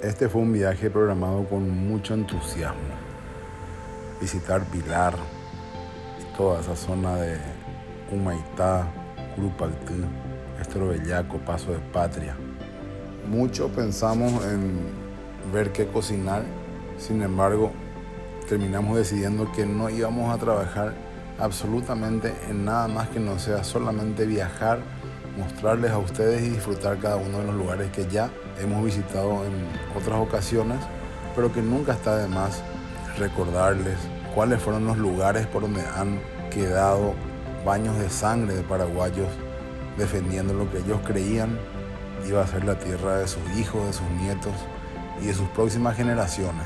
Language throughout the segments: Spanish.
Este fue un viaje programado con mucho entusiasmo. Visitar Pilar y toda esa zona de Humaitá, Curupaytí, Estro Bellaco, Paso de Patria. Mucho pensamos en ver qué cocinar, sin embargo, terminamos decidiendo que no íbamos a trabajar absolutamente en nada más que no sea solamente viajar, mostrarles a ustedes y disfrutar cada uno de los lugares que ya hemos visitado en otras ocasiones, pero que nunca está de más recordarles cuáles fueron los lugares por donde han quedado baños de sangre de paraguayos defendiendo lo que ellos creían iba a ser la tierra de sus hijos, de sus nietos y de sus próximas generaciones,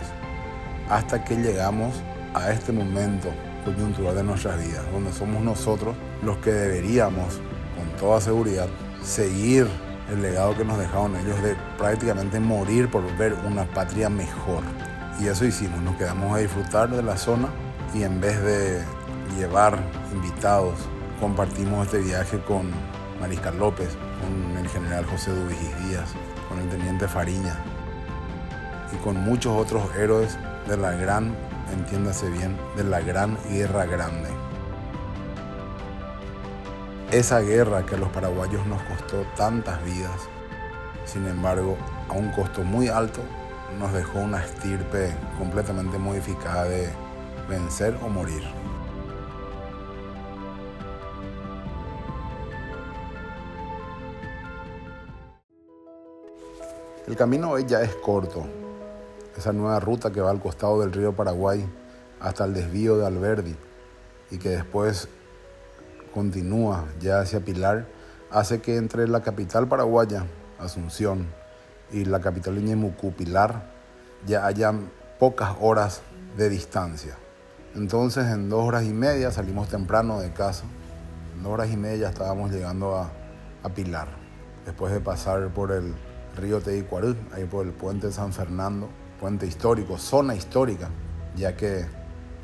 hasta que llegamos a este momento coyuntural de nuestras vidas, donde somos nosotros los que deberíamos, con toda seguridad, seguir el legado que nos dejaron ellos de prácticamente morir por ver una patria mejor. Y eso hicimos, nos quedamos a disfrutar de la zona y en vez de llevar invitados, compartimos este viaje con Mariscal López, con el general José Dubigis Díaz, con el teniente Fariña y con muchos otros héroes de la gran, entiéndase bien, de la Gran Guerra Grande. Esa guerra que a los paraguayos nos costó tantas vidas, sin embargo, a un costo muy alto, nos dejó una estirpe completamente modificada de vencer o morir. El camino hoy ya es corto. Esa nueva ruta que va al costado del río Paraguay hasta el desvío de Alberdi y que después continúa ya hacia Pilar, hace que entre la capital paraguaya, Asunción, y la capital de Ñemucú, Pilar, ya haya pocas horas de distancia. Entonces en 2 horas y media salimos temprano de casa. En 2 horas y media ya estábamos llegando a Pilar, después de pasar por el río Teguicuarú, ahí por el puente de San Fernando, puente histórico, zona histórica, ya que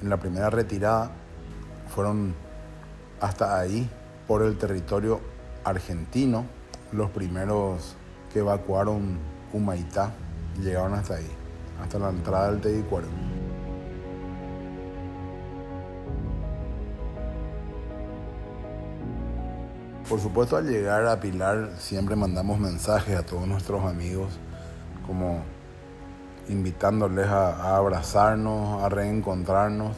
en la primera retirada fueron hasta ahí, por el territorio argentino, los primeros que evacuaron Humaitá llegaron hasta ahí, hasta la entrada del Teguicuarú. Por supuesto, al llegar a Pilar siempre mandamos mensajes a todos nuestros amigos, como invitándoles a abrazarnos, a reencontrarnos.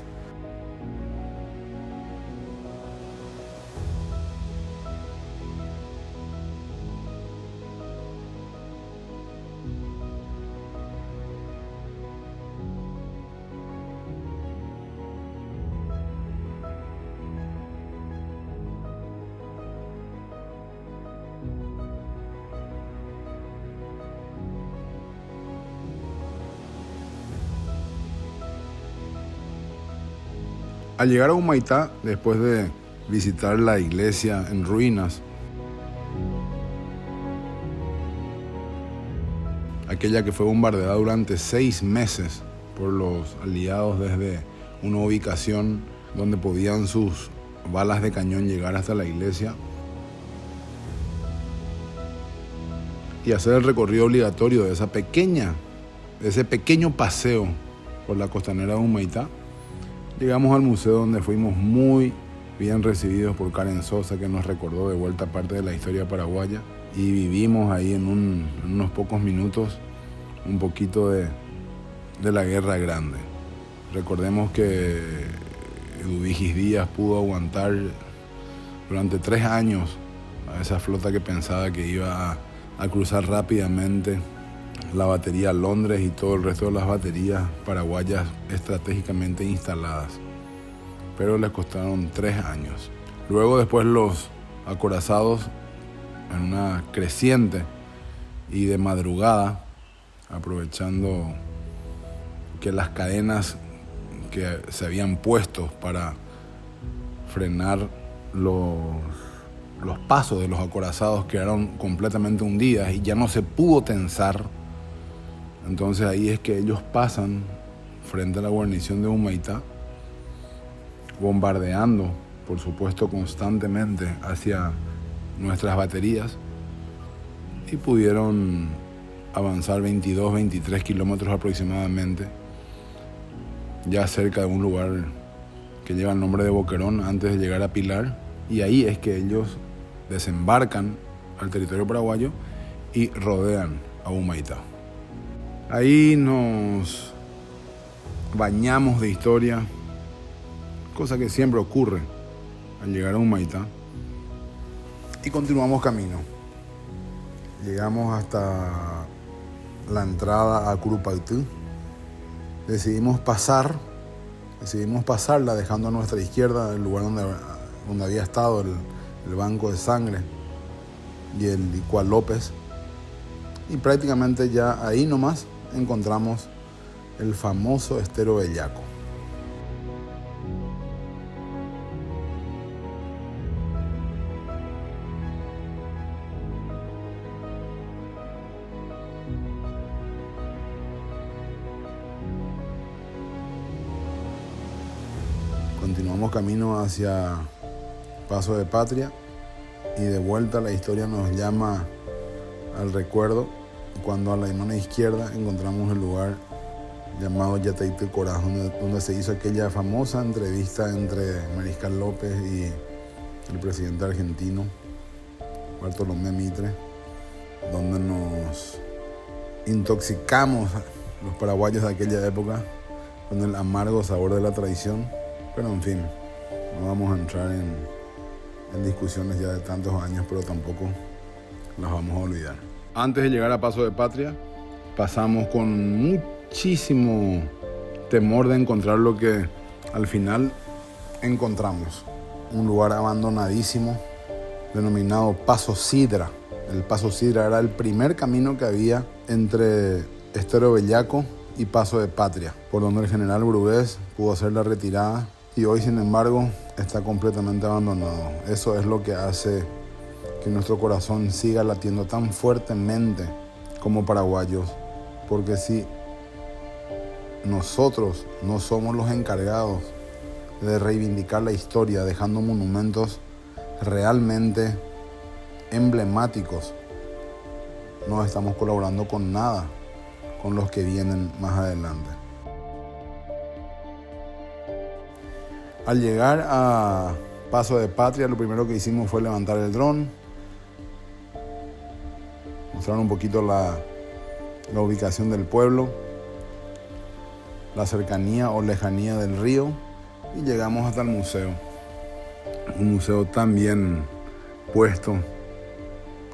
Al llegar a Humaitá, después de visitar la iglesia en ruinas, aquella que fue bombardeada durante 6 meses por los aliados desde una ubicación donde podían sus balas de cañón llegar hasta la iglesia, y hacer el recorrido obligatorio de ese pequeño paseo por la costanera de Humaitá, llegamos al museo, donde fuimos muy bien recibidos por Karen Sosa, que nos recordó de vuelta parte de la historia paraguaya, y vivimos ahí en unos pocos minutos un poquito de la Guerra Grande. Recordemos que Dubigis Díaz pudo aguantar durante 3 años a esa flota que pensaba que iba a cruzar rápidamente la batería Londres y todo el resto de las baterías paraguayas estratégicamente instaladas, pero les costaron 3 años. Luego después los acorazados, en una creciente y de madrugada, aprovechando que las cadenas que se habían puesto para frenar los pasos de los acorazados quedaron completamente hundidas y ya no se pudo tensar. Entonces ahí es que ellos pasan frente a la guarnición de Humaitá, bombardeando, por supuesto, constantemente hacia nuestras baterías, y pudieron avanzar 22, 23 kilómetros aproximadamente, ya cerca de un lugar que lleva el nombre de Boquerón antes de llegar a Pilar, y ahí es que ellos desembarcan al territorio paraguayo y rodean a Humaitá. Ahí nos bañamos de historia, cosa que siempre ocurre al llegar a Humaitá, y continuamos camino. Llegamos hasta la entrada a Curupaytí. Decidimos pasarla dejando a nuestra izquierda el lugar donde había estado el banco de sangre y el Licual López, y prácticamente ya ahí nomás encontramos el famoso Estero Bellaco. Continuamos camino hacia Paso de Patria y de vuelta la historia nos llama al recuerdo cuando a la mano izquierda encontramos el lugar llamado Yataití Corá, donde se hizo aquella famosa entrevista entre Mariscal López y el presidente argentino Bartolomé Mitre, donde nos intoxicamos los paraguayos de aquella época con el amargo sabor de la traición. Pero en fin, no vamos a entrar en discusiones ya de tantos años, pero tampoco las vamos a olvidar. Antes de llegar a Paso de Patria, pasamos con muchísimo temor de encontrar lo que al final encontramos. Un lugar abandonadísimo denominado Paso Sidra. El Paso Sidra era el primer camino que había entre Estero Bellaco y Paso de Patria, por donde el general Brugués pudo hacer la retirada, y hoy, sin embargo, está completamente abandonado. Eso es lo que hace que nuestro corazón siga latiendo tan fuertemente como paraguayos, porque si nosotros no somos los encargados de reivindicar la historia, dejando monumentos realmente emblemáticos, no estamos colaborando con nada con los que vienen más adelante. Al llegar a Paso de Patria, lo primero que hicimos fue levantar el dron, mostrar un poquito la ubicación del pueblo, la cercanía o lejanía del río, y llegamos hasta el museo. Un museo tan bien puesto,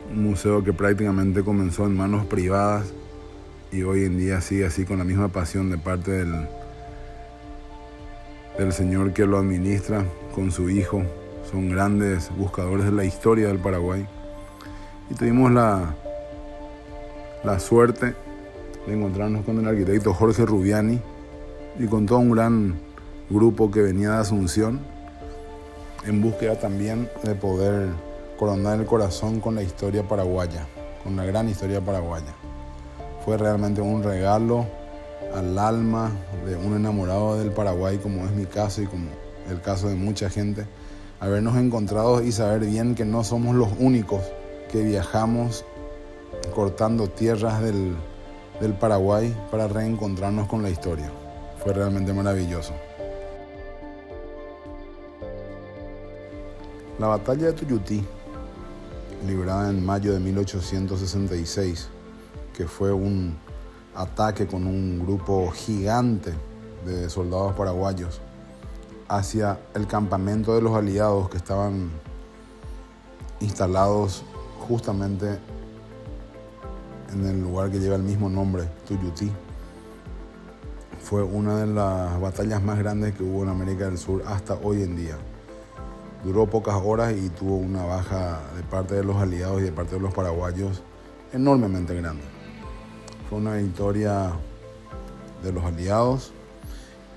un museo que prácticamente comenzó en manos privadas y hoy en día sigue así con la misma pasión de parte del señor que lo administra con su hijo. Son grandes buscadores de la historia del Paraguay. Y tuvimos la suerte de encontrarnos con el arquitecto Jorge Rubiani y con todo un gran grupo que venía de Asunción en búsqueda también de poder coronar el corazón con la historia paraguaya, con la gran historia paraguaya. Fue realmente un regalo al alma de un enamorado del Paraguay, como es mi caso y como el caso de mucha gente, habernos encontrado y saber bien que no somos los únicos que viajamos cortando tierras del Paraguay para reencontrarnos con la historia. Fue realmente maravilloso. La batalla de Tuyutí, librada en mayo de 1866, que fue un ataque con un grupo gigante de soldados paraguayos hacia el campamento de los aliados que estaban instalados justamente en el lugar que lleva el mismo nombre, Tuyutí. Fue una de las batallas más grandes que hubo en América del Sur hasta hoy en día. Duró pocas horas y tuvo una baja de parte de los aliados y de parte de los paraguayos enormemente grande. Fue una victoria de los aliados,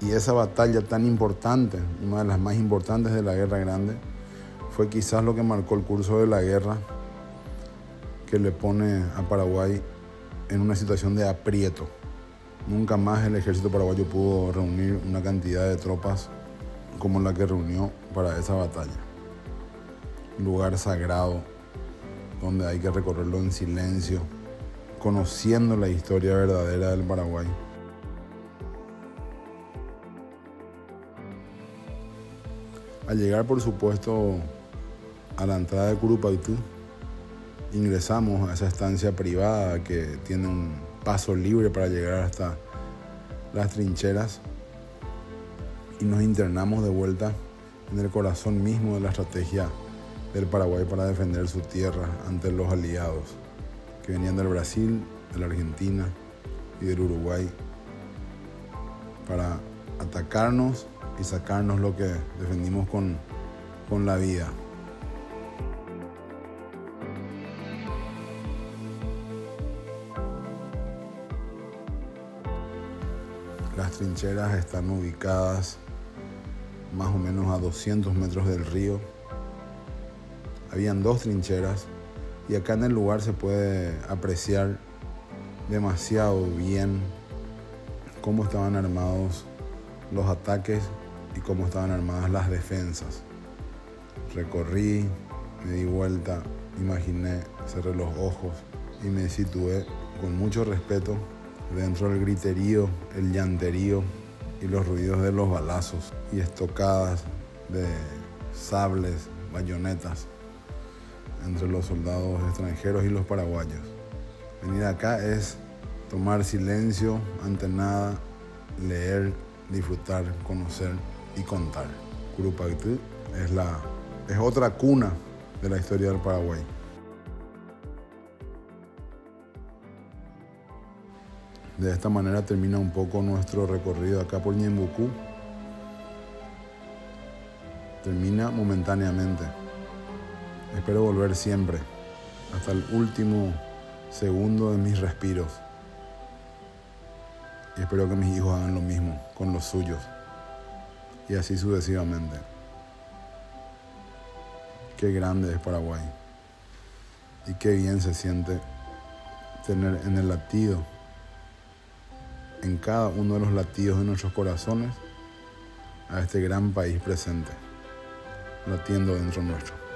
y esa batalla tan importante, una de las más importantes de la Guerra Grande, fue quizás lo que marcó el curso de la guerra, que le pone a Paraguay en una situación de aprieto. Nunca más el ejército paraguayo pudo reunir una cantidad de tropas como la que reunió para esa batalla. Un lugar sagrado donde hay que recorrerlo en silencio, conociendo la historia verdadera del Paraguay. Al llegar, por supuesto, a la entrada de Curupaytú, ingresamos a esa estancia privada que tiene un paso libre para llegar hasta las trincheras y nos internamos de vuelta en el corazón mismo de la estrategia del Paraguay para defender su tierra ante los aliados que venían del Brasil, de la Argentina y del Uruguay para atacarnos y sacarnos lo que defendimos con la vida. Las trincheras están ubicadas más o menos a 200 metros del río. Habían 2 trincheras y acá en el lugar se puede apreciar demasiado bien cómo estaban armados los ataques y cómo estaban armadas las defensas. Recorrí, me di vuelta, imaginé, cerré los ojos y me situé con mucho respeto dentro del griterío, el llanterío y los ruidos de los balazos y estocadas de sables, bayonetas entre los soldados extranjeros y los paraguayos. Venir acá es tomar silencio ante nada, leer, disfrutar, conocer y contar. Curupaytú es otra cuna de la historia del Paraguay. De esta manera termina un poco nuestro recorrido acá por Ñembucú. Termina momentáneamente. Espero volver siempre, hasta el último segundo de mis respiros. Y espero que mis hijos hagan lo mismo con los suyos. Y así sucesivamente. Qué grande es Paraguay. Y qué bien se siente tener en el latido, en cada uno de los latidos de nuestros corazones, a este gran país presente, latiendo dentro nuestro.